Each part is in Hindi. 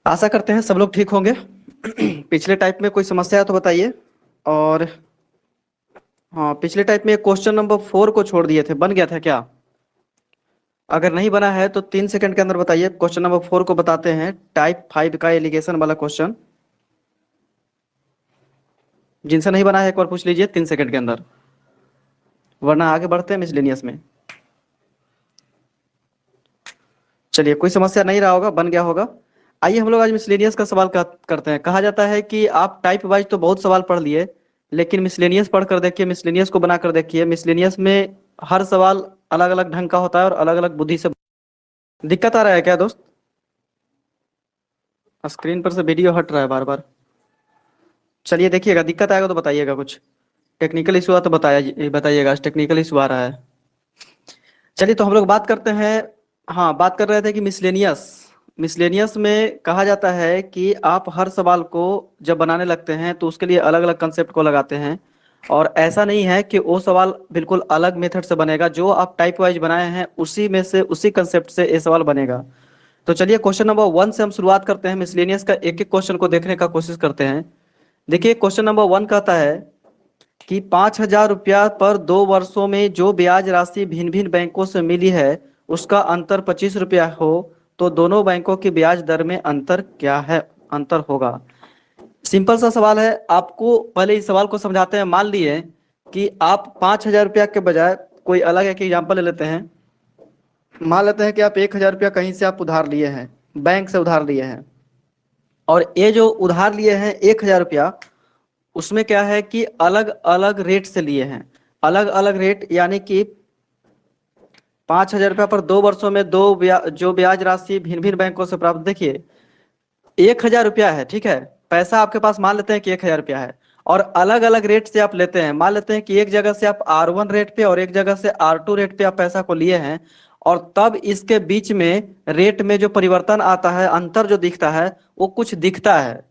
आशा करते हैं सब लोग ठीक होंगे। पिछले टाइप में कोई समस्या है तो बताइए। और हाँ, पिछले टाइप में क्वेश्चन नंबर 4 को छोड़ दिए थे, बन गया था क्या? अगर नहीं बना है तो 3 सेकंड के अंदर बताइए। क्वेश्चन नंबर 4 को बताते हैं, टाइप 5 का एलिगेशन वाला क्वेश्चन। जिनसे नहीं बना है एक बार पूछ लीजिए 3 सेकंड के अंदर, वरना आगे बढ़ते हैं मिसलेनियस में। चलिए, कोई समस्या नहीं रहा होगा, बन गया होगा। आइए हम लोग आज मिसलेनियस का सवाल करते हैं। कहा जाता है कि आप टाइप वाइज तो बहुत सवाल पढ़ लिए, लेकिन मिसलेनियस पढ़ कर देखिए, मिसलेनियस को बना कर देखिए। मिसलेनियस में हर सवाल अलग अलग ढंग का होता है और अलग अलग बुद्धि से। दिक्कत आ रहा है क्या दोस्त? स्क्रीन पर से वीडियो हट रहा है बार बार। चलिए देखिएगा, दिक्कत आएगा तो बताइएगा। कुछ टेक्निकल इशू आ तो बताइएगा। टेक्निकल इशू आ रहा है। चलिए तो हम लोग बात करते हैं। हाँ, बात कर रहे थे कि मिसलेनियस मिसलेनियस में कहा जाता है कि आप हर सवाल को जब बनाने लगते हैं तो उसके लिए अलग अलग कंसेप्ट को लगाते हैं। और ऐसा नहीं है कि वो सवाल बिल्कुल अलग मेथड से बनेगा। जो आप टाइप वाइज बनाए हैं उसी में से, उसी कंसेप्ट से ये सवाल बनेगा। तो चलिए क्वेश्चन नंबर 1 से हम शुरुआत करते हैं। मिसलेनियस का एक एक क्वेश्चन को देखने का कोशिश करते हैं। देखिए क्वेश्चन नंबर 1 कहता है कि 5,000 रुपया पर 2 वर्षों में जो ब्याज राशि भिन्न भिन्न बैंकों से मिली है उसका अंतर 25 रुपया हो, तो दोनों बैंकों की ब्याज दर में अंतर क्या है? अंतर होगा। सिंपल सा सवाल है। आपको पहले इस सवाल को समझाते हैं। मान लिए कि आप 5,000 रुपया के बजाय कोई अलग एक एग्जाम्पल ले लेते हैं। मान लेते हैं कि आप 1,000 रुपया कहीं से आप उधार लिए हैं, बैंक से उधार लिए हैं। और ये जो उधार लिए हैं 1,000 रुपया, उसमें क्या है कि अलग अलग रेट से लिए हैं। अलग अलग रेट यानी कि 5,000 रुपया पर 2 वर्षों में जो ब्याज राशि भिन्न भिन्न बैंकों से प्राप्त। देखिए 1,000 रुपया है, ठीक है। पैसा आपके पास मान लेते हैं कि 1,000 रुपया है। और अलग अलग रेट से आप लेते हैं। मान लेते हैं कि एक जगह से आप R1 रेट पे और एक जगह से R2 रेट पे आप पैसा को लिए हैं। और तब इसके बीच में रेट में जो परिवर्तन आता है, अंतर जो दिखता है, वो कुछ दिखता है।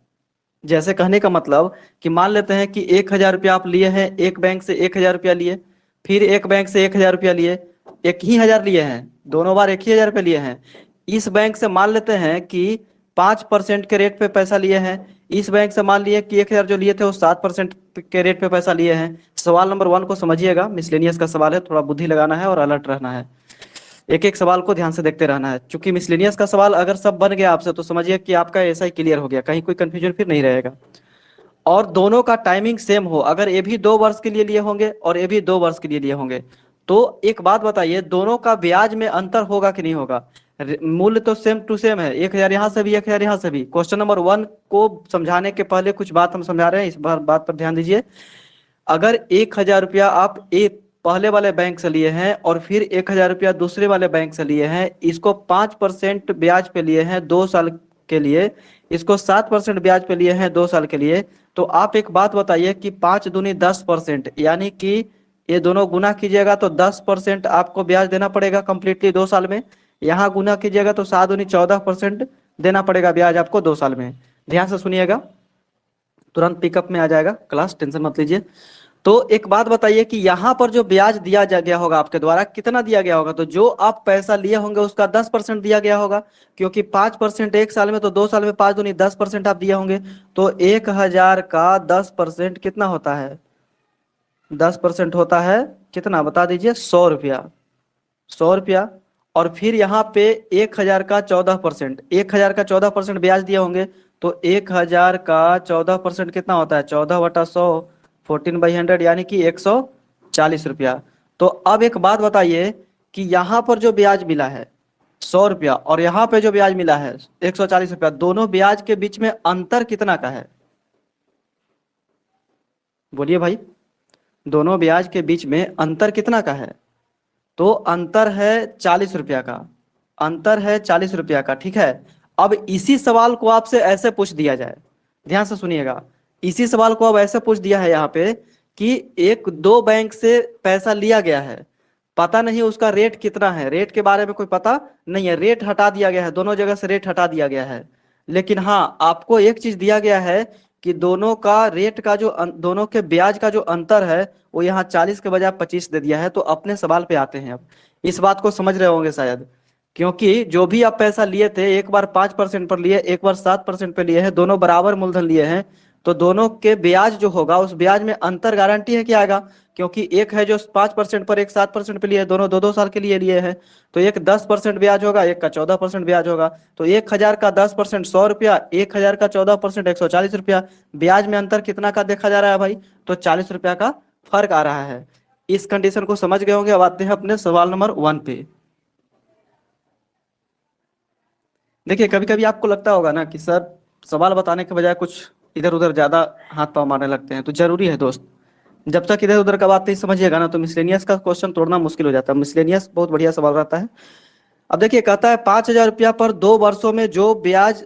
जैसे कहने का मतलब कि मान लेते हैं कि 1,000 रुपया आप लिए हैं, एक बैंक से 1,000 रुपया लिए, फिर एक बैंक से 1,000 रुपया लिए। एक ही हजार लिए हैं, दोनों बार एक ही 1,000 रुपया लिए हैं। इस बैंक से मान लेते हैं कि 5% के रेट पे पैसा लिए हैं। इस बैंक से मान लिए कि 1,000 जो लिए थे वो 7% के रेट पे पैसा लिए हैं। सवाल नंबर 1 को समझिएगा। मिसलेनियस का सवाल है, थोड़ा बुद्धि लगाना है और अलर्ट रहना है। एक एक सवाल को ध्यान से देखते रहना है। चूंकि मिसलेनियस का सवाल अगर सब बन गया आपसे तो समझिए कि आपका ऐसा ही क्लियर हो गया, कहीं कोई कंफ्यूजन फिर नहीं रहेगा। और दोनों का टाइमिंग सेम हो, अगर ये भी 2 वर्ष के लिए लिए होंगे और ये भी 2 वर्ष के लिए लिए होंगे, तो एक बात बताइए, दोनों का ब्याज में अंतर होगा कि नहीं होगा? मूल्य तो सेम टू सेम है, 1,000 यहाँ से भी 1,000 यहाँ से भी। क्वेश्चन नंबर 1 को समझाने के पहले कुछ बात हम समझा रहे हैं, इस बार बात पर ध्यान दीजिए। अगर 1,000 रुपया आप एक पहले वाले बैंक से लिए हैं और फिर 1,000 रुपया दूसरे वाले बैंक से लिए हैं, इसको 5% ब्याज पे लिए हैं 2 साल के लिए, इसको 7% ब्याज पे लिए हैं 2 साल के लिए, तो आप एक बात बताइए कि 5 दूनी 10%, यानी कि ये दोनों गुना कीजिएगा तो 10% आपको ब्याज देना पड़ेगा कंप्लीटली 2 साल में। यहाँ गुना कीजिएगा तो 7 दूनी 14% देना पड़ेगा ब्याज आपको 2 साल में। ध्यान से सुनिएगा, तुरंत पिकअप में आ जाएगा क्लास, टेंशन मत लीजिए। तो एक बात बताइए कि यहाँ पर जो ब्याज दिया जा गया होगा आपके द्वारा, कितना दिया गया होगा? तो जो आप पैसा लिए होंगे उसका 10% दिया गया होगा, क्योंकि 5% एक साल में, तो 2 साल में 5 दूनी 10% आप दिए होंगे। तो 1,000 का 10% कितना होता है? 10% होता है कितना, बता दीजिए? 100 रुपया। 100 रुपया। और फिर यहाँ पे 1,000 का 14%, 1,000 का 14% ब्याज दिए होंगे। तो 1,000 का 14% कितना होता है? 14/100, 14/100, यानी कि 140 रुपया। तो अब एक बात बताइए कि यहाँ पर जो ब्याज मिला है 100 रुपया और यहाँ पे जो ब्याज मिला है 140 रुपया, दोनों ब्याज के बीच में अंतर कितना का है? बोलिए भाई, दोनों ब्याज के बीच में अंतर कितना का है? तो अंतर है 40 रुपया का। अंतर है 40 रुपया का, ठीक है। अब इसी सवाल को आपसे ऐसे पूछ दिया जाए, ध्यान से सुनिएगा। इसी सवाल को अब ऐसे पूछ दिया है यहाँ पे कि एक दो बैंक से पैसा लिया गया है, पता नहीं उसका रेट कितना है, रेट के बारे में कोई पता नहीं है, रेट हटा दिया गया है, दोनों जगह से रेट हटा दिया गया है। लेकिन हाँ, आपको एक चीज दिया गया है कि दोनों का रेट का जो दोनों के ब्याज का जो अंतर है वो यहाँ 40 के बजाय 25 दे दिया है। तो अपने सवाल पे आते हैं। अब इस बात को समझ रहे होंगे शायद क्योंकि जो भी आप पैसा लिए थे, एक बार 5% पर लिए, एक बार 7% पे लिए हैं, दोनों बराबर मूलधन लिए हैं, तो दोनों के ब्याज जो होगा उस ब्याज में अंतर गारंटी है क्या आएगा? क्योंकि एक है जो 5% पर, एक 7% पे लिए, दोनों दो दो साल के लिए लिए हैं, तो एक 10% ब्याज होगा, एक का 14% ब्याज होगा। तो 1,000 का 10% 100 रुपया, 1,000 का 14% 140 रुपया। ब्याज में अंतर कितना का देखा जा रहा है भाई? तो 40 रुपया का फर्क आ रहा है। इस कंडीशन को समझ गए होंगे। अब आते हैं अपने सवाल नंबर 1 पे। देखिए, कभी कभी आपको लगता होगा ना कि सर सवाल बताने के बजाय कुछ इधर उधर ज्यादा हाथ पांव मारने लगते हैं, तो जरूरी है दोस्त, जब तक इधर उधर का बात नहीं समझिएगा ना तो मिसलेनियस का क्वेश्चन तोड़ना मुश्किल हो जाता है। मिसलेनियस बहुत बढ़िया सवाल रहता है। अब देखिए, कहता है 5,000 रुपया पर 2 वर्षों में जो ब्याज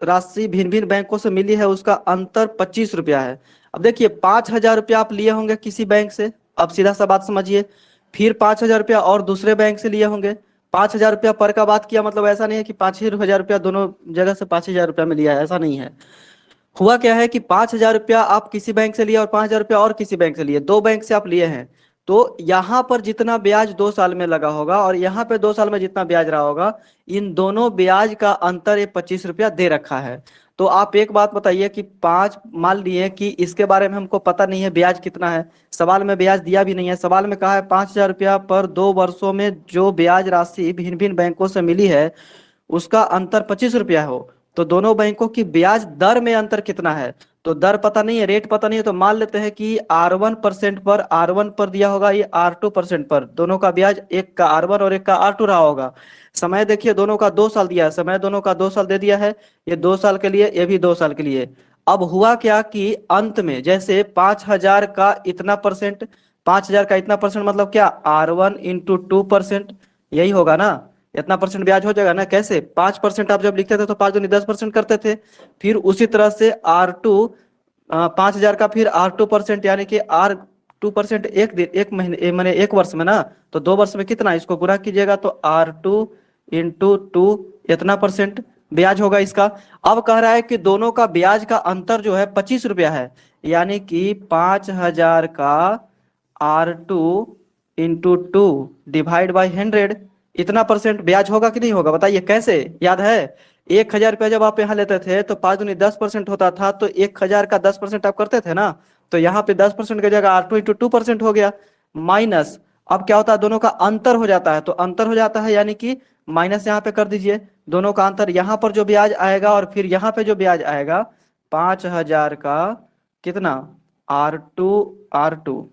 राशि भिन्न भिन्न बैंकों से मिली है उसका अंतर 25 रुपया है। अब देखिए, 5,000 रुपया आप लिए होंगे किसी बैंक से। अब सीधा सा बात समझिए, फिर 5,000 रुपया और दूसरे बैंक से लिए होंगे। 5,000 रुपया पर का बात किया, मतलब ऐसा नहीं है कि 5,000 रुपया दोनों जगह से 5,000 रुपया में लिया है, ऐसा नहीं है। हुआ क्या है कि 5,000 रुपया आप किसी बैंक से लिए और 5,000 रुपया और किसी बैंक से लिए, दो बैंक से आप लिए हैं। तो यहाँ पर जितना ब्याज 2 साल में लगा होगा और यहाँ पे 2 साल में जितना ब्याज रहा होगा, इन दोनों ब्याज का अंतर ये 25 रुपया दे रखा है। तो आप एक बात बताइए कि पांच, मान लिए कि इसके बारे में हमको पता नहीं है ब्याज कितना है, सवाल में ब्याज दिया भी नहीं है। सवाल में कहा है 5,000 रुपया पर 2 वर्षों में जो ब्याज राशि भिन्न भिन्न बैंकों से मिली है उसका अंतर 25 रुपया हो। तो दोनों बैंकों की ब्याज दर में अंतर कितना है? तो दर पता नहीं है, रेट पता नहीं है, तो मान लेते हैं कि R1% पर, R1 पर दिया होगा, ये R2% पर, दोनों का ब्याज, एक का R1 और एक का R2 रहा होगा। समय देखिए, दोनों का 2 साल दिया है, समय दोनों का 2 साल दे दिया है, ये 2 साल के लिए, ये भी 2 साल के लिए। अब हुआ क्या कि अंत में जैसे 5,000 का इतना परसेंट, 5,000 का इतना परसेंट मतलब क्या, R1 × 2%, यही होगा ना। इतना परसेंट ब्याज हो जाएगा ना। कैसे? 5% आप जब लिखते थे तो 5 दूनी 10% करते थे। फिर उसी तरह से R2, 5,000 का फिर R2%, यानी कि R2% एक दिन, एक महीने, मैंने एक वर्ष में ना, तो 2 वर्ष में कितना, इसको गुणा कीजिएगा तो R2 × 2 इतना परसेंट ब्याज होगा इसका। अब कह रहा है कि दोनों का ब्याज का अंतर जो है 25 रुपया है, यानी कि 5,000 का R2 × 2 डिवाइड बाई 100, इतना परसेंट ब्याज होगा कि नहीं होगा? बताइए कैसे, याद है? 1,000 रुपया जब आप यहाँ लेते थे तो 5 दूनी 10% होता था, तो 1,000 का 10% आप करते थे ना, तो यहाँ पे 10% की जगह R2 × 2% हो गया। माइनस, अब क्या होता है, दोनों का अंतर हो जाता है, तो अंतर हो जाता है यानी कि माइनस यहाँ पे कर दीजिए, दोनों का अंतर, यहाँ पर जो ब्याज आएगा और फिर यहाँ पे जो ब्याज आएगा, 5,000 का कितना, R2 R2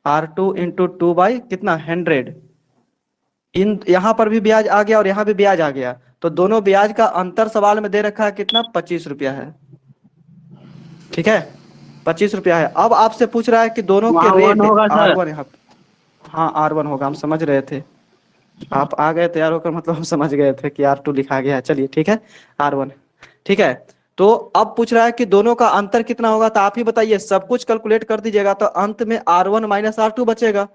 R2 × 2 कितना, 100। इन यहाँ पर भी ब्याज आ गया और यहाँ भी ब्याज आ गया, तो दोनों ब्याज का अंतर सवाल में दे रखा है कितना, 25 रुपया है। ठीक है, 25 रुपया है। अब आपसे पूछ रहा है कि दोनों के वहाँ वन रेट, होगा सर। R1 यहाँ, हाँ R1 होगा, हम समझ रहे थे। आप आ गए तैयार होकर, मतलब हम समझ गए थे कि R2 लिखा गया है। चलिए ठीक है, R1। ठीक है, तो अब पूछ रहा है कि दोनों का अंतर कितना होगा, तो आप ही बताइए, सब कुछ कैलकुलेट कर दीजिएगा तो अंत में R1 - R2 बचेगा,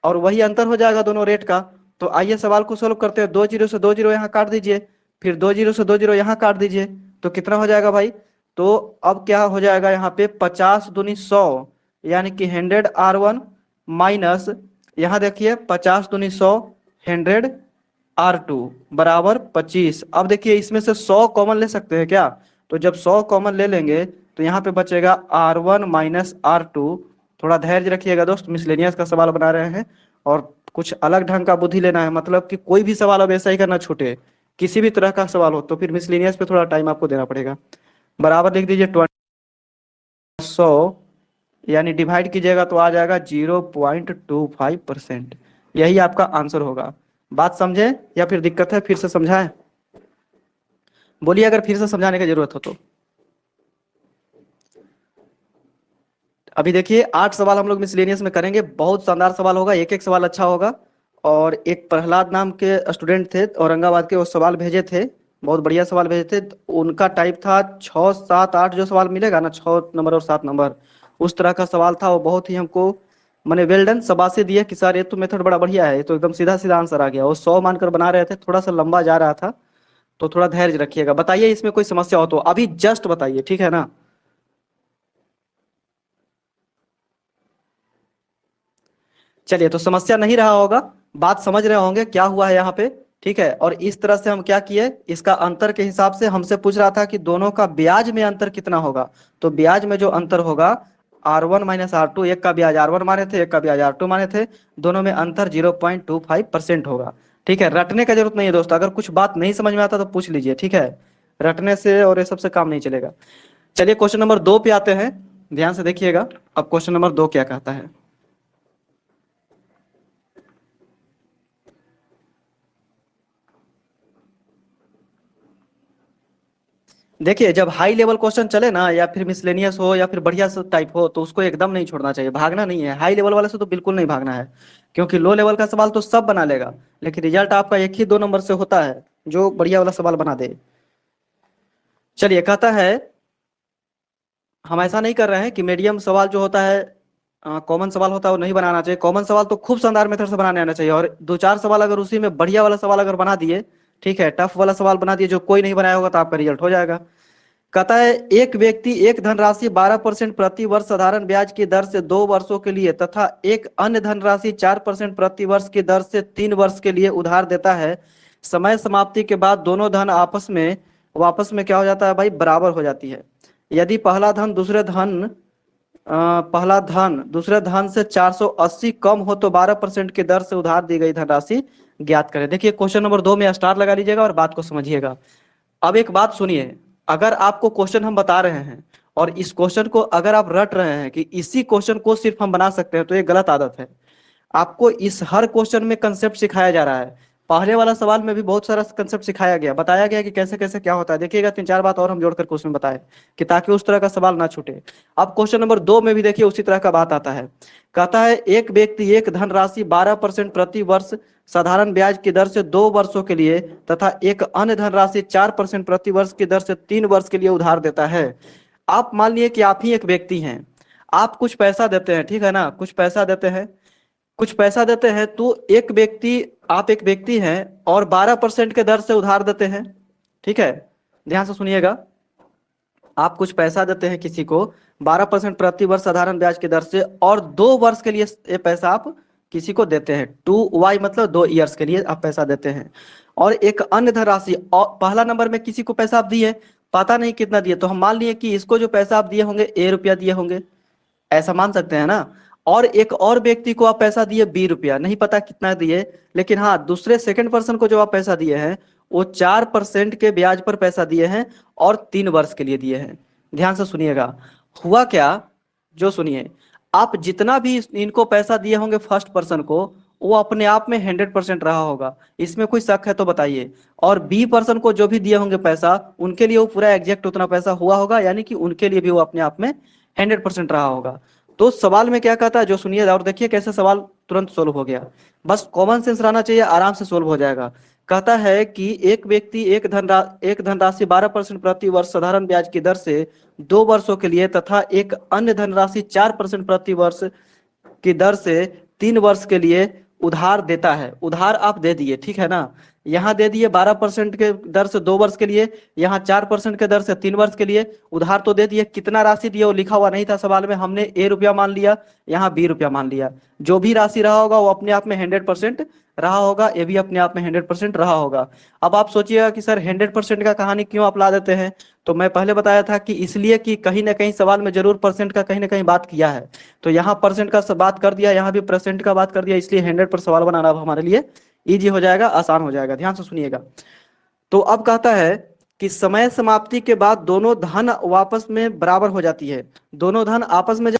और वही अंतर हो जाएगा दोनों रेट का। तो आइए सवाल को सोल्व करते हैं। 2 जीरो से 2 जीरो यहाँ काट दीजिए, फिर 2 जीरो से 2 जीरो यहाँ काट दीजिए, तो कितना हो जाएगा भाई? तो अब क्या हो जाएगा यहाँ पे, 50 दूनी 100, यानी कि 100 R1 माइनस, यहाँ देखिए 50 दूनी 100, 100 R2 बराबर 25। अब देखिए इसमें से 100 कॉमन ले सकते हैं क्या? तो जब 100 कॉमन ले लेंगे तो यहाँ पे बचेगा R1 - R2। थोड़ा धैर्य रखिएगा दोस्त, मिसलेनियस का सवाल बना रहे हैं और कुछ अलग ढंग का बुद्धि लेना है, मतलब कि कोई भी सवाल अब ऐसा ही करना छूटे, किसी भी तरह का सवाल हो तो फिर मिसलेनियस पे थोड़ा टाइम आपको देना पड़ेगा। बराबर लिख दीजिए 100, यानी डिवाइड कीजिएगा तो आ जाएगा 0.25%। यही आपका आंसर होगा। बात समझे या फिर दिक्कत है, फिर से समझाएं? बोलिए अगर फिर से समझाने की जरूरत हो तो। अभी देखिए 8 सवाल हम लोग मिसलेनियस में करेंगे, बहुत शानदार सवाल होगा, एक एक सवाल अच्छा होगा। और एक प्रहलाद नाम के स्टूडेंट थे औरंगाबाद के, वो सवाल भेजे थे, बहुत बढ़िया सवाल भेजे थे। तो उनका टाइप था 6 7 8, जो सवाल मिलेगा ना 6 नंबर और 7 नंबर, उस तरह का सवाल था। वो बहुत ही हमको मैंने वेल डन शाबाशी दिए कि सर ये तो मेथड बड़ा बढ़िया है, ये तो एकदम सीधा सीधा आंसर आ गया। वो 100 मानकर बना रहे थे, थोड़ा सा लंबा जा रहा था, तो थोड़ा धैर्य रखिएगा। बताइए इसमें कोई समस्या हो तो अभी जस्ट बताइए, ठीक है ना? चलिए, तो समस्या नहीं रहा होगा, बात समझ रहे होंगे क्या हुआ है यहाँ पे। ठीक है, और इस तरह से हम क्या किए, इसका अंतर के हिसाब से हमसे पूछ रहा था कि दोनों का ब्याज में अंतर कितना होगा। तो ब्याज में जो अंतर होगा R1 माइनस R2, एक का ब्याज R1 माने थे, एक का ब्याज R2 माने थे, दोनों में अंतर 0.25% होगा। ठीक है, रटने का जरूरत नहीं है दोस्तों, अगर कुछ बात नहीं समझ में आता तो पूछ लीजिए। ठीक है, रटने से और ये सबसे काम नहीं चलेगा। चलिए क्वेश्चन नंबर 2 पे आते हैं, ध्यान से देखिएगा। अब क्वेश्चन नंबर 2 क्या कहता है। देखिए, जब हाई लेवल क्वेश्चन चले ना, या फिर मिसलेनियस हो या फिर बढ़िया सा टाइप हो, तो उसको एकदम नहीं छोड़ना चाहिए, भागना नहीं है। हाई लेवल वाले से तो बिल्कुल नहीं भागना है, क्योंकि लो लेवल का सवाल तो सब बना लेगा, लेकिन रिजल्ट आपका एक ही 2 नंबर से होता है जो बढ़िया वाला सवाल बना दे। चलिए, कहता है हम ऐसा नहीं कर रहे हैं कि मीडियम सवाल जो होता है, कॉमन सवाल होता है, वो नहीं बनाना चाहिए। कॉमन सवाल तो खूब शानदार मेथड से बनाने आना चाहिए, और 2-4 सवाल अगर उसी में बढ़िया वाला सवाल अगर बना दिए, ठीक है, टफ वाला सवाल बना दिए जो कोई नहीं बनाया होगा, तो आपका रिजल्ट हो जाएगा। कहता है एक व्यक्ति एक धनराशि 12% प्रति वर्ष साधारण ब्याज की दर से 2 वर्षों के लिए तथा एक अन्य धनराशि 4% प्रति वर्ष की दर से 3 वर्ष के लिए उधार देता है। समय समाप्ति के बाद दोनों धन वापस में क्या हो जाता है भाई, बराबर हो जाती है। यदि पहला धन दूसरे धन से 480 कम हो तो 12% की दर से उधार दी गई धनराशि ज्ञात करें। देखिए, क्वेश्चन नंबर 2 में स्टार लगा लीजिएगा और बात को समझिएगा। अब एक बात सुनिए, अगर आपको क्वेश्चन हम बता रहे हैं और इस क्वेश्चन को अगर आप रट रहे हैं कि इसी क्वेश्चन को सिर्फ हम बना सकते हैं, तो ये गलत आदत है। आपको इस हर क्वेश्चन में कंसेप्ट सिखाया जा रहा है। पहले वाला सवाल में भी बहुत सारा कंसेप्ट सिखाया गया, बताया गया कि कैसे कैसे क्या होता है। देखिएगा, 3-4 बात और हम जोड़कर क्वेश्चन बताए कि ताकि उस तरह का सवाल ना छूटे। अब क्वेश्चन नंबर 2 में भी देखिए उसी तरह का बात आता है। कहता है एक व्यक्ति एक धनराशि 12% प्रति वर्ष साधारण ब्याज की दर से 2 वर्षों के लिए तथा एक अन्य धनराशि 4% प्रति वर्ष की दर से 3 वर्ष के लिए उधार देता है। आप मान लिए कि आप ही एक व्यक्ति हैं, आप कुछ पैसा देते हैं, ठीक है ना, कुछ पैसा देते हैं, तो आप एक व्यक्ति हैं और 12% के दर से उधार देते हैं। ठीक है, ध्यान से सुनिएगा। आप कुछ पैसा देते हैं किसी को 12% प्रति वर्ष साधारण ब्याज की दर से, और 2 वर्ष के लिए ये पैसा आप किसी को देते हैं। 2y मतलब 2 ईयर्स के लिए आप पैसा देते हैं। और एक अन्य धनराशि, और पहला नंबर में किसी को पैसा आप दिए, पता नहीं कितना दिए, तो हम मान लिए कि इसको जो पैसा आप दिए होंगे A रुपया दिए होंगे, ऐसा मान सकते हैं ना। और एक और व्यक्ति को आप पैसा दिए B रुपया, नहीं पता कितना दिए, लेकिन हाँ, दूसरे सेकंड पर्सन को जो आप पैसा दिए हैं वो 4% के ब्याज पर पैसा दिए हैं और 3 वर्ष के लिए दिए हैं। ध्यान से सुनिएगा, हुआ क्या, जो सुनिए, आप जितना भी इनको पैसा दिए होंगे फर्स्ट पर्सन को, वो अपने आप में 100% रहा होगा, इसमें कोई शक है तो बताइए। और बी पर्सन को जो भी दिए होंगे पैसा, उनके लिए वो पूरा एग्जैक्ट उतना पैसा हुआ होगा, यानी कि उनके लिए भी वो अपने आप में 100% रहा होगा। तो सवाल में क्या कहता है, जो सुनिए और देखिए कैसे सवाल तुरंत सोल्व हो गया। बस कॉमन सेंस रहना चाहिए, आराम से सोल्व हो जाएगा। कहता है कि एक व्यक्ति एक धनराशि 12% प्रति वर्ष साधारण ब्याज की दर से 2 वर्षों के लिए तथा एक अन्य धनराशि 4% प्रति वर्ष की दर से 3 वर्ष के लिए उधार देता है। उधार आप दे दिए, ठीक है ना, यहाँ दे दिए 12% के दर से 2 वर्ष के लिए, यहाँ 4% के दर से 3 वर्ष के लिए। उधार तो दे दिए, कितना राशि दिए वो लिखा हुआ नहीं था सवाल में, हमने A रुपया मान लिया, यहाँ B रुपया मान लिया। जो भी राशि रहा होगा वो अपने आप में 100% रहा होगा, ये भी अपने आप में 100% रहा होगा। अब आप सोचिएगा कि सर 100% का कहानी क्यों आप ला देते हैं, तो मैं पहले बताया था कि इसलिए कि कहीं ना कहीं सवाल में जरूर परसेंट का कहीं ना कहीं बात किया है, तो यहाँ परसेंट का बात कर दिया, यहाँ भी परसेंट का बात कर दिया, इसलिए 100 पर सवाल बनाना अब हमारे लिए इजी हो जाएगा, आसान हो जाएगा। ध्यान से सुनिएगा। तो अब कहता है कि समय समाप्ति के बाद दोनों धन वापस में बराबर हो जाती है। दोनों धन आपस में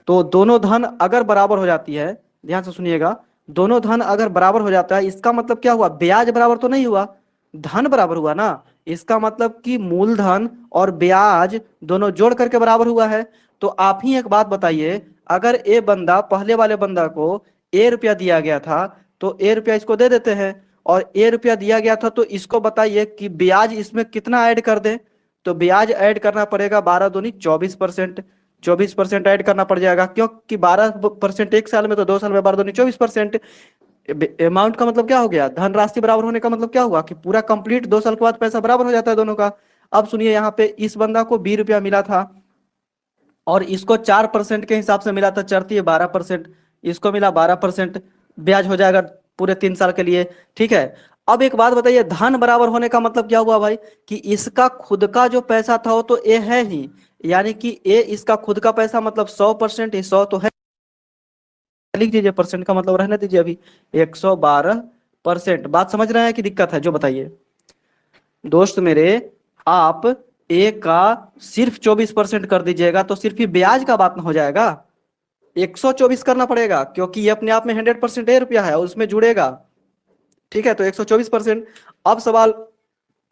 तो दोनों धन अगर बराबर हो जाती है, ध्यान से सुनिएगा, दोनों धन अगर बराबर हो जाता है, इसका मतलब क्या हुआ, ब्याज बराबर तो नहीं हुआ, धन बराबर हुआ ना। इसका मतलब कि मूलधन और ब्याज दोनों जोड़ करके बराबर हुआ है। तो आप ही एक बात बताइए, अगर पहले वाले बंदा को A रुपया दिया गया था, तो A रुपया इसको दे देते हैं, और A रुपया दिया गया था, तो इसको बताइए कि ब्याज इसमें कितना ऐड कर दे। तो ब्याज ऐड करना पड़ेगा 12 दूनी 24%, 24% ऐड करना पड़ जाएगा, क्योंकि 12% एक साल में, तो 2 साल में 12 दूनी 24%। अमाउंट का मतलब क्या हो गया, धनराशि बराबर होने का मतलब क्या हुआ कि पूरा कंप्लीट 2 साल के बाद पैसा बराबर हो जाता है दोनों का। अब सुनिए, यहाँ पे इस बंदा को B रुपया मिला था और इसको 4% के हिसाब से मिला था, चढ़ती है 12%। इसको मिला 12% ब्याज हो जाएगा पूरे 3 साल के लिए। ठीक है, अब एक बात बताइए, धन बराबर होने का मतलब क्या हुआ भाई, कि इसका खुद का जो पैसा था वो तो ए है ही, यानी कि ए इसका खुद का पैसा मतलब 100%, ये 100 तो है, लिख दीजिए, परसेंट का मतलब रहने दीजिए अभी, 112%। बात समझ रहे हैं कि दिक्कत है, जो बताइए दोस्त मेरे। आप ए का सिर्फ 24% कर दीजिएगा तो सिर्फ ही ब्याज का बात ना हो जाएगा, 124 करना पड़ेगा, क्योंकि ये अपने आप में 100% ए रुपया है, उसमें जुड़ेगा। ठीक है, तो 124%। अब सवाल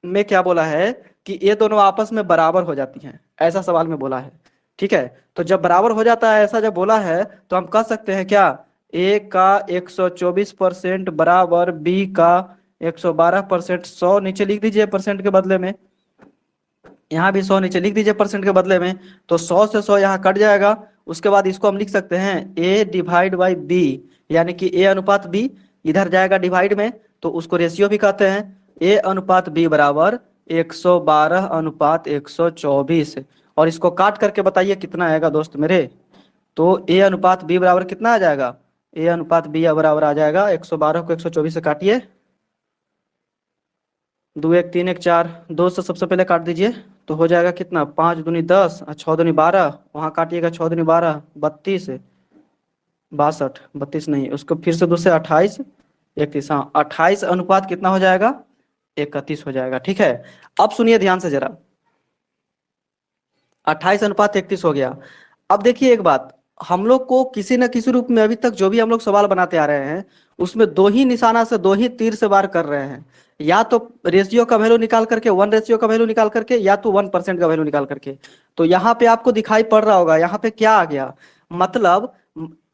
में क्या बोला है कि ये दोनों आपस में बराबर हो जाती हैं, ऐसा सवाल में बोला है। ठीक है, तो जब बराबर हो जाता है, ऐसा जब बोला है, तो हम कह सकते हैं क्या, ए का 124% बराबर बी का 112%। 100 नीचे लिख दीजिए परसेंट के बदले में, यहाँ भी 100 नीचे लिख दीजिए परसेंट के बदले में, तो 100 से 100 यहाँ कट जाएगा। उसके बाद इसको हम लिख सकते हैं ए डिवाइड बाई बी, यानी कि ए अनुपात बी, इधर जाएगा डिवाइड में, तो उसको रेशियो भी कहते हैं। ए अनुपात बी बराबर 112 अनुपात 124। और इसको काट करके बताइए कितना आएगा दोस्त मेरे। तो ए अनुपात बी बराबर कितना आ जाएगा, ए अनुपात बी बराबर आ जाएगा 112 को 124 से काटिए, 2 1 3 1 4, 2 से सबसे पहले काट दीजिए, तो हो जाएगा कितना, 5 दूनी 10 और 6 दूनी 12, वहाँ काटिएगा 6 दूनी 12, 32, 62, 32 नहीं, उसको फिर से 2 से 28, 31, हाँ 28 अनुपात कितना हो जाएगा, 31 हो जाएगा। ठीक है, अब सुनिए ध्यान से जरा, 28 अनुपात 31 हो गया। अब देखिए एक बात, हम लोग को किसी न किसी रूप में अभी तक जो भी हम लोग सवाल बनाते आ रहे हैं, उसमें दो ही निशाना से, दो ही तीर से वार कर रहे हैं, या तो रेशियो का वैल्यू निकाल करके, 1 रेशियो का वैल्यू निकाल करके, या तो 1% का वैल्यू निकाल करके। तो यहाँ पे आपको दिखाई पड़ रहा होगा, यहाँ पे क्या आ गया, मतलब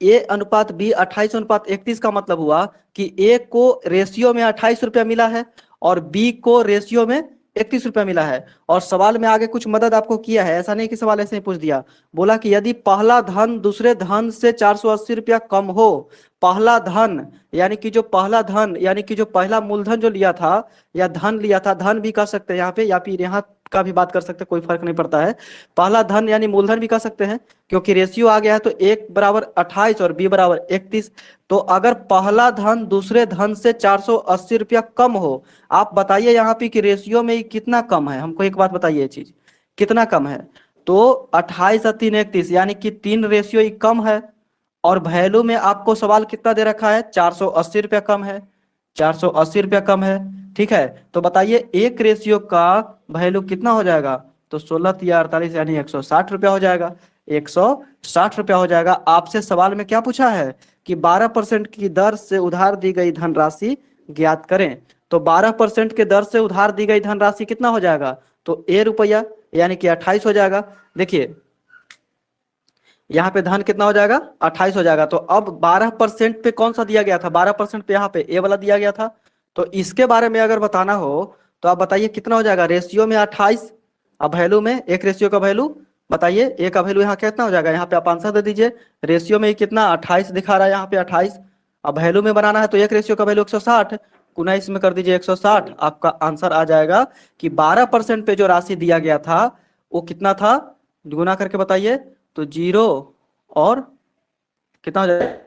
ए अनुपात बी 28 अनुपात 31 का मतलब हुआ कि ए को रेशियो में 28 रुपया मिला है, और बी को रेशियो में 31 रुपया मिला है। और सवाल में आगे कुछ मदद आपको किया है, ऐसा नहीं कि सवाल ऐसे ही पूछ दिया, बोला कि यदि पहला धन दूसरे धन से 480 रुपया कम हो, पहला धन यानी कि जो पहला धन यानी कि जो पहला मूलधन जो लिया था, या धन लिया था, धन भी कह सकते हैं यहाँ पे, या फिर यहाँ का भी बात कर सकते हैं, कोई फर्क नहीं पड़ता है। पहला धन यानी मूलधन भी कह सकते हैं, क्योंकि रेशियो आ गया है, तो एक बराबर 28 और बी बराबर 31। तो अगर पहला धन दूसरे धन से 480 रुपया कम हो, आप बताइए यहाँ पे कि रेशियो में ये कितना कम है, हमको एक बात बताइए, ये चीज कितना कम है। तो 28 और 3 31, यानी कि 3 रेशियो ही कम है। और वैल्यू में आपको सवाल कितना दे रखा है, 480 रुपया कम है, 480 रुपया कम है। ठीक है, तो बताइए एक रेशियो का वैल्यू कितना हो जाएगा, तो 16 या 48 यानी 160 रुपया हो जाएगा, 160 रुपया हो जाएगा। आपसे सवाल में क्या पूछा है कि 12% की दर से उधार दी गई धनराशि ज्ञात करें। तो 12% के दर से उधार दी गई धनराशि कितना हो जाएगा, तो ए रुपया, यानी कि 28 हो जाएगा। देखिए यहाँ पे धन कितना हो जाएगा, 28 हो जाएगा। तो अब 12% पे कौन सा दिया गया था, 12% पे यहाँ पे ए वाला दिया गया था। तो इसके बारे में अगर बताना हो, तो आप बताइए कितना हो जाएगा, रेशियो में 28, अब वैल्यू में, एक रेशियो का वैल्यू बताइए, ए का वैल्यू यहाँ कितना हो जाएगा, यहाँ पे आप आंसर दे दीजिए। रेशियो में कितना 28 दिखा रहा है यहाँ पे 28, अब वैल्यू में बनाना है, तो एक रेशियो का वैल्यू 160, 19 में कर दीजिए 160, आपका आंसर आ जाएगा कि 12% पे जो राशि दिया गया था वो कितना था, गुना करके बताइए, तो 0 और कितना हो जाएगा।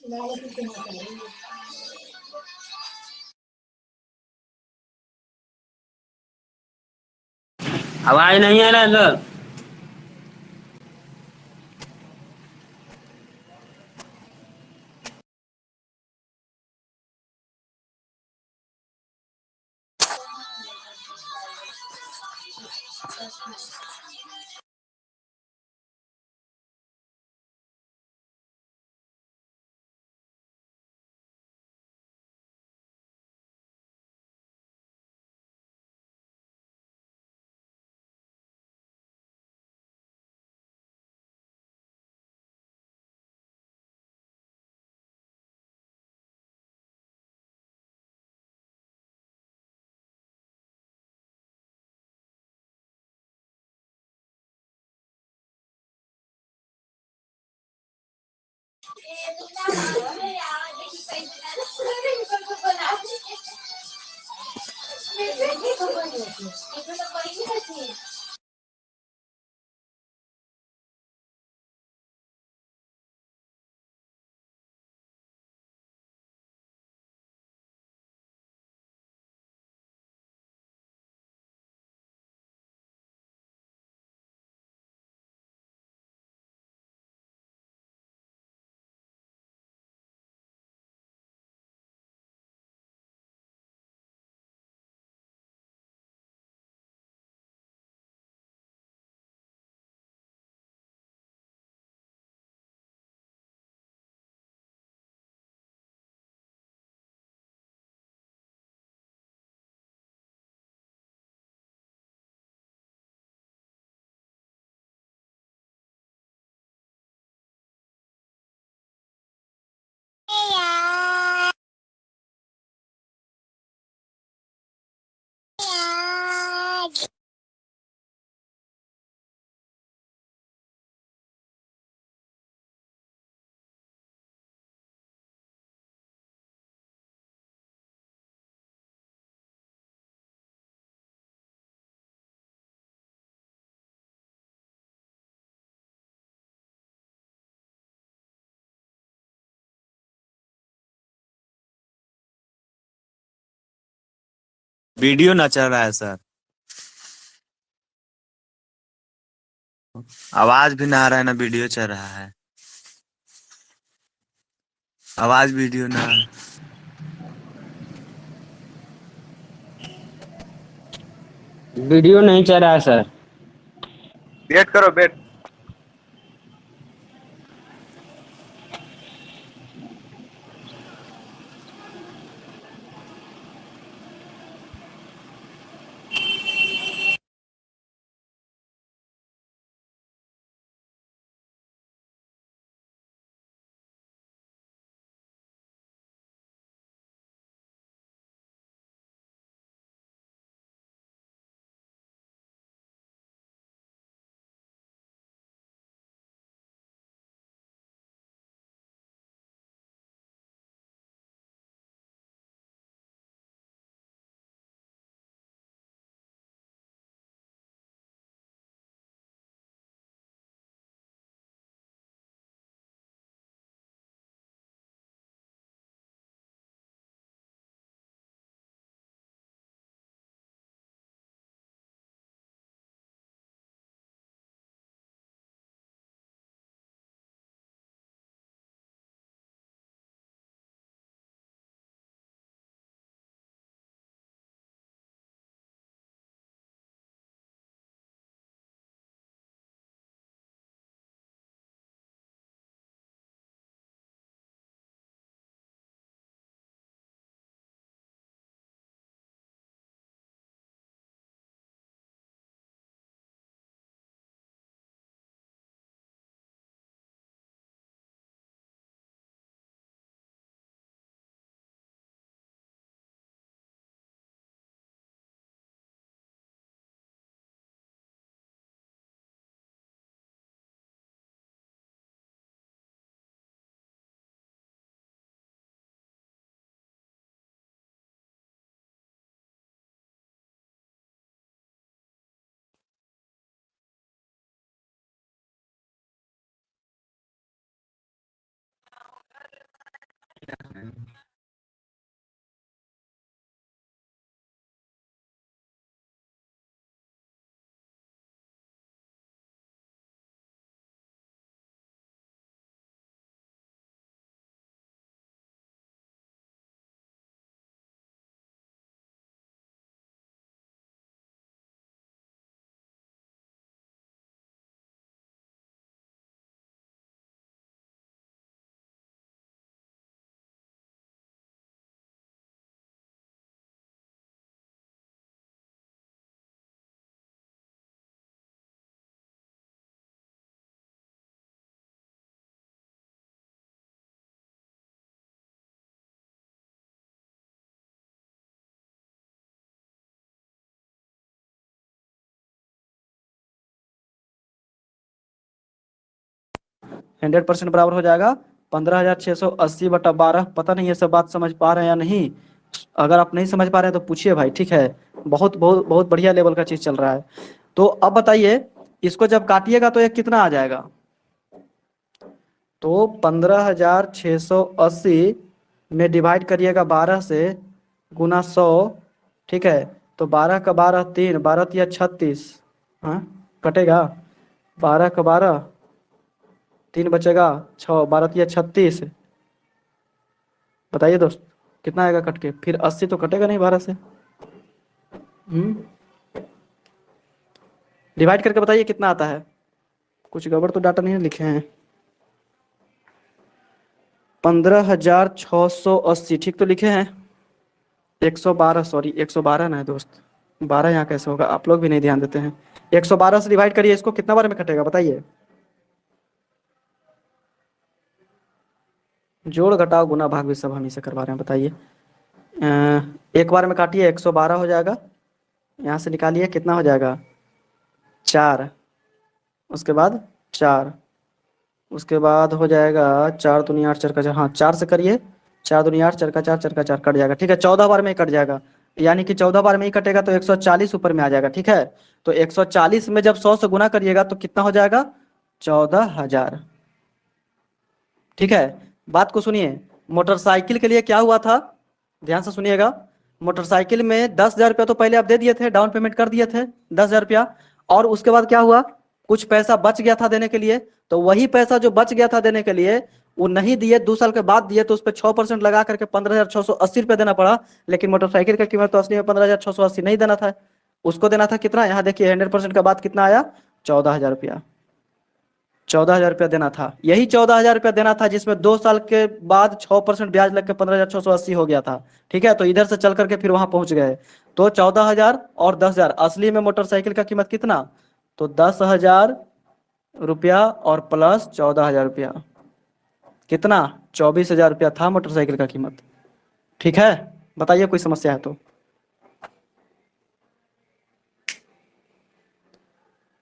आवाज नहीं आ रहा है सर। वीडियो ना चल रहा है सर। आवाज भी ना आ रहा है ना वीडियो चल रहा है। आवाज वीडियो ना। वीडियो नहीं चल रहा है सर। वेट करो वेट। 100% बराबर हो जाएगा 15,680 बटा 12। पता नहीं ये सब बात समझ पा रहे हैं या नहीं। अगर आप नहीं समझ पा रहे हैं तो पूछिए भाई, ठीक है। बहुत बहुत बहुत बढ़िया लेवल का चीज चल रहा है। तो अब बताइए, इसको जब काटिएगा तो ये कितना आ जाएगा? तो 15,680 में डिवाइड करिएगा 12 से, गुना 100, ठीक है। तो 12 का 12 3, 12 तिया 36, हाँ कटेगा। 12 का 12 3 बचेगा 6, 12 तिया 36। बताइए दोस्त, कितना आएगा कट के? फिर 80 तो कटेगा नहीं 12 से। डिवाइड करके बताइए कितना आता है। कुछ गड़बड़ तो डाटा नहीं लिखे हैं। 15,680 ठीक तो लिखे हैं। 112, सॉरी 112 ना है दोस्त, 12 यहाँ कैसे होगा? आप लोग भी नहीं ध्यान देते हैं। 112 से डिवाइड करिए इसको, कितना बार में कटेगा बताइए? जोड़ घटाव गुना भाग भी सब हम ही से करवा रहे हैं, बताइए। एक बार में काटिए 112 हो जाएगा। यहाँ से निकालिए कितना हो जाएगा? 4। उसके बाद 4, उसके बाद हो जाएगा 4 दूनी 8, 4 का 4, हाँ 4 से करिए। 4 दूनी 8, 4 का 4, 4 का 4 कट जाएगा, ठीक है। 14 बार में ही कट जाएगा, यानी कि 14 बार में ही कटेगा तो 140 ऊपर में आ जाएगा, ठीक है। तो 140 में जब 100 से गुना करिएगा तो कितना हो जाएगा? 14,000, ठीक है। बात को सुनिए, मोटरसाइकिल के लिए क्या हुआ था, ध्यान से सुनिएगा। मोटरसाइकिल में 10,000 रुपया तो पहले आप दे दिए थे, डाउन पेमेंट कर दिए थे 10,000 रुपया। और उसके बाद क्या हुआ? कुछ पैसा बच गया था देने के लिए। तो वही पैसा जो बच गया था देने के लिए, वो नहीं दिए, 2 साल के बाद दिए, तो उस पर 6% लगा करके 15,680 रुपया देना पड़ा। लेकिन मोटरसाइकिल का कीमत तो असली में 15,680 नहीं देना था, उसको देना था कितना? यहाँ देखिए 100% का बाद कितना आया? 14,000 रुपया। 14,000 रुपया देना था, यही 14,000 रुपया देना था जिसमें 2 साल के बाद 6% ब्याज लग के 15,680 हो गया था, ठीक है। तो इधर से चल करके फिर वहां पहुंच गए। तो 14,000 और 10,000, असली में मोटरसाइकिल का कीमत कितना? तो 10,000 रुपया और प्लस 14,000 रुपया, कितना? 24,000 रुपया था मोटरसाइकिल का कीमत, ठीक है। बताइए कोई समस्या है तो।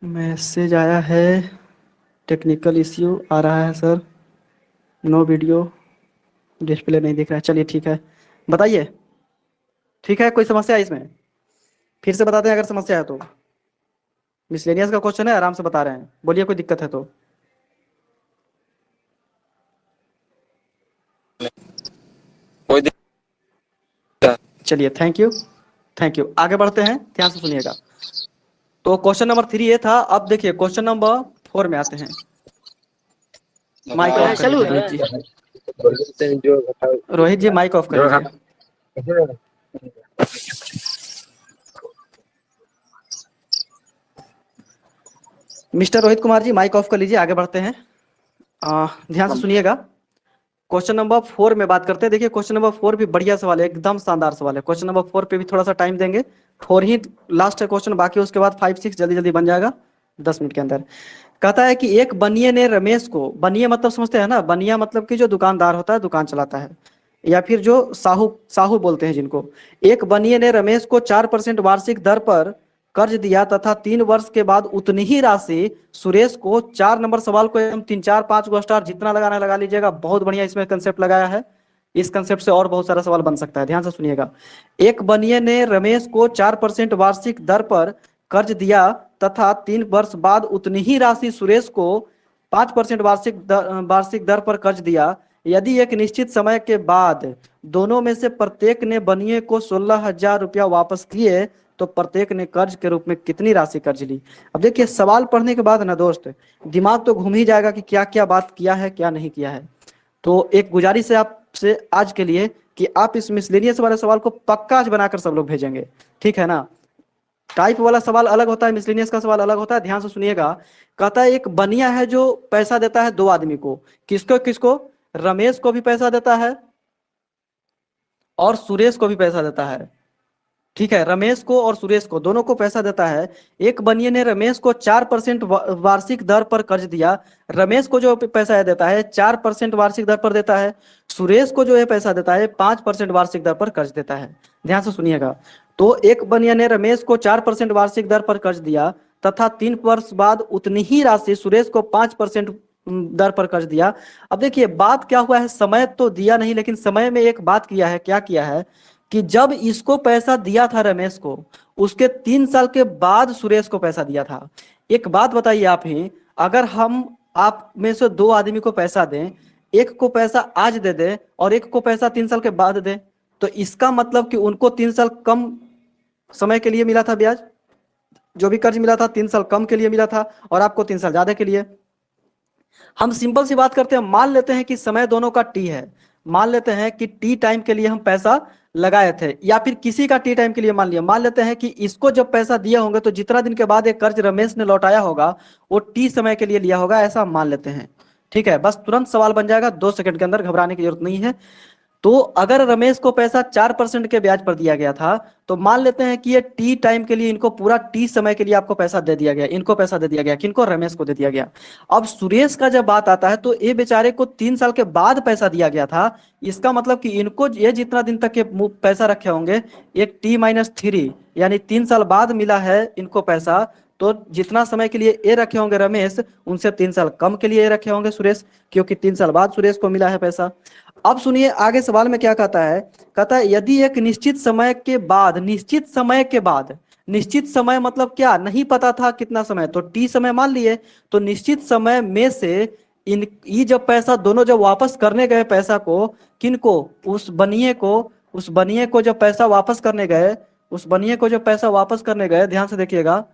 मैसेज आया है, टेक्निकल इश्यू आ रहा है सर, नो वीडियो डिस्प्ले नहीं दिख रहा है। चलिए ठीक है, बताइए। ठीक है, कोई समस्या है इसमें? फिर से बताते हैं अगर समस्या है तो। मिसलेनियस का क्वेश्चन है, आराम से बता रहे हैं, बोलिए कोई दिक्कत है तो। कोई दिक्कत? चलिए, थैंक यू, थैंक यू। आगे बढ़ते हैं, ध्यान से सुनिएगा। तो क्वेश्चन नंबर 3 ये था। अब देखिए क्वेश्चन नंबर 4 में आते हैं। माइक ऑफ कर लीजिए रोहित जी। रोहित जी माइक ऑफ कर लीजिए। Mister Rohit Kumar ji mike off कर लीजिए, आगे बढ़ते हैं। ध्यान से सुनिएगा। क्वेश्चन नंबर 4 में बात करते हैं। देखिए क्वेश्चन नंबर 4 भी बढ़िया सवाल है, एकदम शानदार सवाल है। क्वेश्चन नंबर 4 पे भी थोड़ा सा टाइम देंगे, 4 ही लास्ट है क्वेश्चन, बाकी उसके बाद 5 6 जल्दी जल्दी बन जाएगा 10 मिनट के अंदर। कहता है कि एक बनिए ने रमेश को, बनिए मतलब समझते हैं ना, बनिया मतलब कि जो दुकानदार होता है, दुकान चलाता है, या फिर जो साहू साहू बोलते हैं जिनको। एक बनिए ने रमेश को 4% वार्षिक दर पर कर्ज दिया तथा 3 वर्ष के बाद उतनी ही राशि सुरेश को। 4 नंबर सवाल को एकदम 3 4 5 गो स्टार जितना लगाना लगा लीजिएगा, बहुत बढ़िया इसमें कंसेप्ट लगाया है। इस कंसेप्ट से और बहुत सारा सवाल बन सकता है, ध्यान से सुनिएगा। एक बनिए ने रमेश को 4% वार्षिक दर पर कर्ज दिया तथा 3 वर्ष बाद उतनी ही राशि सुरेश को 5% वार्षिक दर पर कर्ज दिया। यदि एक निश्चित समय के बाद दोनों में से प्रत्येक ने बनिए को 16,000 रुपया वापस किए तो प्रत्येक ने कर्ज के रूप में कितनी राशि कर्ज ली। अब देखिए सवाल पढ़ने के बाद ना दोस्त दिमाग तो घूम ही जाएगा कि क्या क्या बात किया है क्या नहीं किया है। तो एक गुजारिश है आपसे आज के लिए कि आप इस मिसलेनियस वाले सवाल को पक्का आज बनाकर सब लोग भेजेंगे, ठीक है ना। टाइप वाला सवाल अलग होता है, मिसलेनियस का सवाल अलग होता है, ध्यान से सुनिएगा। कहता है एक बनिया है जो पैसा देता है दो आदमी को, किसको किसको, रमेश को भी पैसा देता है और सुरेश को भी पैसा देता है, ठीक है। रमेश को और सुरेश को दोनों को पैसा देता है। एक बनिए ने रमेश को 4% वार्षिक दर पर कर्ज दिया। रमेश को जो पैसा देता है 4% वार्षिक दर पर देता है, सुरेश को जो है पैसा देता है 5% वार्षिक दर पर कर्ज देता है। ध्यान से सुनिएगा। तो एक बनिया ने रमेश को 4% वार्षिक दर पर कर्ज दिया तथा 3 वर्ष बाद उतनी ही राशि सुरेश को 5% दर पर कर्ज दिया। अब देखिए बात क्या हुआ है, समय तो दिया नहीं लेकिन समय में एक बात किया है, क्या किया है कि जब इसको पैसा दिया था रमेश को उसके 3 साल के बाद सुरेश को पैसा दिया था। एक बात बताइए आप ही, अगर हम आप में से दो आदमी को पैसा दें, एक को पैसा आज दे दे और एक को पैसा 3 साल के बाद दे, तो इसका मतलब कि उनको 3 साल कम समय के लिए मिला था ब्याज, जो भी कर्ज मिला था 3 साल कम के लिए मिला था और आपको 3 साल ज्यादा के लिए। हम सिंपल सी बात करते हैं, मान लेते हैं कि समय दोनों का टी है, मान लेते हैं कि टी टाइम के लिए हम पैसा लगाए थे या फिर किसी का टी टाइम के लिए मान लिया। मान लेते हैं कि इसको जब पैसा दिया होंगे तो जितना दिन के बाद एक कर्ज रमेश ने लौटाया होगा वो टी समय के लिए लिया होगा, ऐसा हम मान लेते हैं, ठीक है। बस तुरंत सवाल बन जाएगा 2 सेकंड के अंदर, घबराने की जरूरत नहीं है। तो अगर रमेश को पैसा 4% के ब्याज पर दिया गया था तो मान लेते हैं कि ये टी टाइम के लिए इनको पूरा टी समय के लिए आपको पैसा दे दिया गया, इनको पैसा दे दिया गया, किनको, रमेश को दे दिया गया। अब सुरेश का जब बात आता है तो ये बेचारे को 3 साल के बाद पैसा दिया गया था। इसका मतलब कि इनको ये जितना दिन तक ये पैसा रखे होंगे एक T-3 यानी 3 साल बाद मिला है इनको पैसा, तो जितना समय के लिए ए रखे होंगे रमेश उनसे 3 साल कम के लिए ए रखे होंगे सुरेश, क्योंकि 3 साल बाद सुरेश को मिला है पैसा। अब सुनिए आगे सवाल में क्या कहता है, कहता है यदि एक निश्चित समय के बाद, निश्चित समय के बाद, निश्चित समय मतलब क्या, नहीं पता था कितना समय, तो टी समय मान लिए, तो निश्चित समय में से ये जब पैसा दोनों जब वापस करने गए पैसा को, किनको, उस बनिए को जब पैसा वापस करने गए, उस बनिए को जब पैसा वापस करने गए, ध्यान से देखिएगा,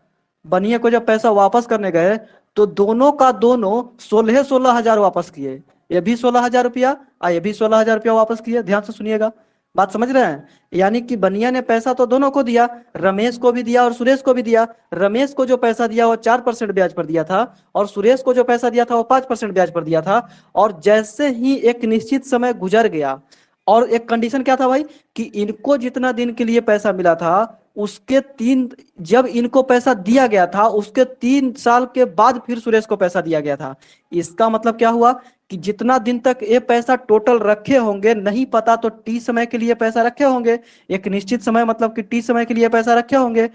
बनिए को जब पैसा वापस करने गए तो दोनों का दोनों 16,000 वापस किए, ये भी 16,000 रुपया और ये भी 16,000 रुपया वापस किए। ध्यान से सुनिएगा, बात समझ रहे हैं। यानी कि बनिया ने पैसा तो दोनों को दिया, रमेश को भी दिया और सुरेश को भी दिया। रमेश को जो पैसा दिया वो 4% ब्याज पर दिया था और सुरेश को जो पैसा दिया था वो 5% ब्याज पर दिया था। और जैसे ही एक निश्चित समय गुजर गया और एक कंडीशन क्या था भाई कि इनको जितना दिन के लिए पैसा मिला था उसके जब इनको पैसा दिया गया था उसके 3 साल के बाद फिर सुरेश को पैसा दिया गया था। इसका मतलब क्या हुआ कि जितना दिन तक ये पैसा टोटल रखे होंगे नहीं पता, तो टी समय के लिए पैसा रखे होंगे, एक निश्चित समय मतलब कि टी समय के लिए पैसा रखे होंगे,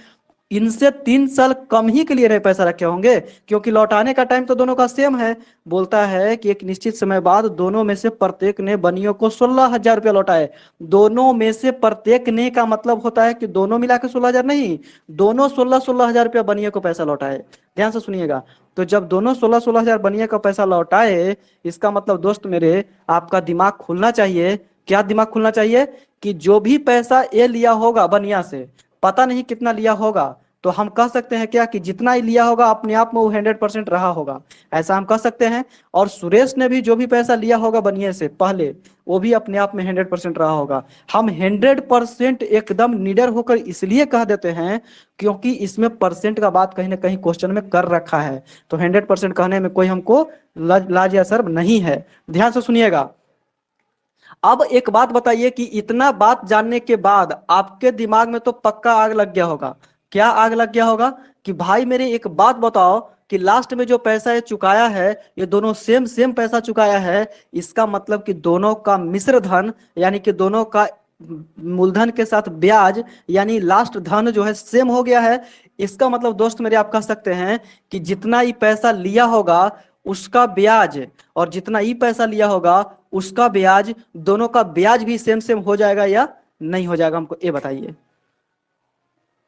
इनसे 3 साल कम ही के लिए नहीं पैसा रखे होंगे क्योंकि लौटाने का टाइम तो दोनों का सेम है। बोलता है कि एक निश्चित समय बाद दोनों में से प्रत्येक ने बनियों को 16,000 रुपया लौटाए। दोनों में से प्रत्येक ने का मतलब होता है कि दोनों मिला के 16,000 नहीं, दोनों 16,000 रुपया बनियों को पैसा लौटाए। ध्यान से सुनिएगा, तो जब दोनों 16,000 बनियों का पैसा लौटाए इसका मतलब दोस्त मेरे आपका दिमाग खुलना चाहिए। क्या दिमाग खुलना चाहिए कि जो भी पैसा ये लिया होगा बनिया से, पता नहीं कितना लिया होगा, तो हम कह सकते हैं क्या कि जितना ही लिया होगा अपने आप में वो 100% रहा होगा, ऐसा हम कह सकते हैं। और सुरेश ने भी जो भी पैसा लिया होगा बनिए से पहले वो भी अपने आप में 100% रहा होगा। हम 100% एकदम निडर होकर इसलिए कह देते हैं क्योंकि इसमें परसेंट का बात कहीं ना कहीं क्वेश्चन में कर रखा है, तो 100% कहने में कोई हमको लाज या शर्म नहीं है। ध्यान से सुनिएगा। अब एक बात बताइए कि इतना बात जानने के बाद आपके दिमाग में तो पक्का आग लग गया होगा। क्या आग लग गया होगा कि भाई मेरे एक बात बताओ कि लास्ट में जो पैसा ये चुकाया है ये दोनों सेम पैसा चुकाया है, इसका मतलब कि दोनों का मिश्र धन यानी कि दोनों का मूलधन के साथ ब्याज यानी लास्ट धन जो है सेम हो गया है। इसका मतलब दोस्त मेरे आप कह सकते हैं कि जितना ही पैसा लिया होगा उसका ब्याज और जितना ही पैसा लिया होगा उसका ब्याज, दोनों का ब्याज भी सेम हो जाएगा या नहीं हो जाएगा, हमको ये बताइए।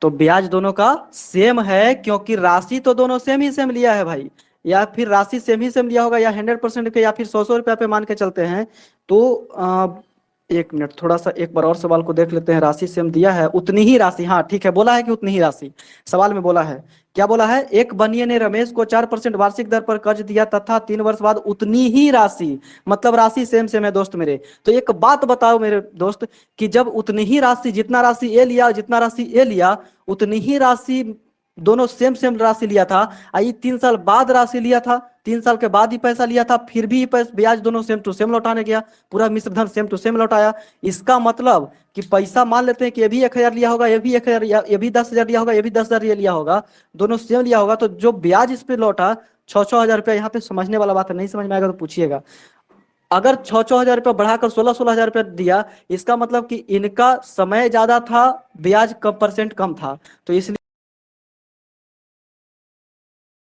तो ब्याज दोनों का सेम है क्योंकि राशि तो दोनों सेम ही सेम लिया है भाई, या फिर राशि सेम ही सेम लिया होगा, या 100% के, या फिर 100 रुपया पे मान के चलते हैं तो एक मिनट, थोड़ा सा एक बार और सवाल को देख लेते हैं। राशि सेम दिया है, उतनी ही राशि, हाँ ठीक है, बोला है कि उतनी ही राशि, सवाल में बोला है, क्या बोला है? एक बनिए ने रमेश को 4% वार्षिक दर पर कर्ज दिया तथा 3 वर्ष बाद उतनी ही राशि, मतलब राशि सेम सेम है दोस्त मेरे। तो एक बात बताओ मेरे दोस्त कि जब उतनी ही राशि, जितना राशि ए लिया जितना राशि ए लिया, उतनी ही राशि, दोनों सेम सेम राशि लिया था, आई 3 साल बाद राशि लिया था, 3 साल के बाद ही पैसा लिया था, फिर भी ब्याज दोनों सेम टू सेम लौटाने गया, पूरा मिश्र धन सेम टू सेम लौटाया। इसका मतलब कि पैसा मान लेते हैं कि ये भी 1000 लिया होगा, ये भी 1000, ये भी 10,000 लिया होगा, ये भी 10,000 लिया होगा, दोनों सेम लिया होगा, तो जो ब्याज इस पे लौटा 6-6 हजार रुपया, यहाँ पे समझने वाला बात है, नहीं समझ में आएगा तो पूछिएगा। अगर 6-6 हजार रुपया बढ़ाकर 16-16 हजार रुपया दिया, इसका मतलब कि इनका समय ज्यादा था, ब्याज कम, परसेंट कम था, तो इसलिए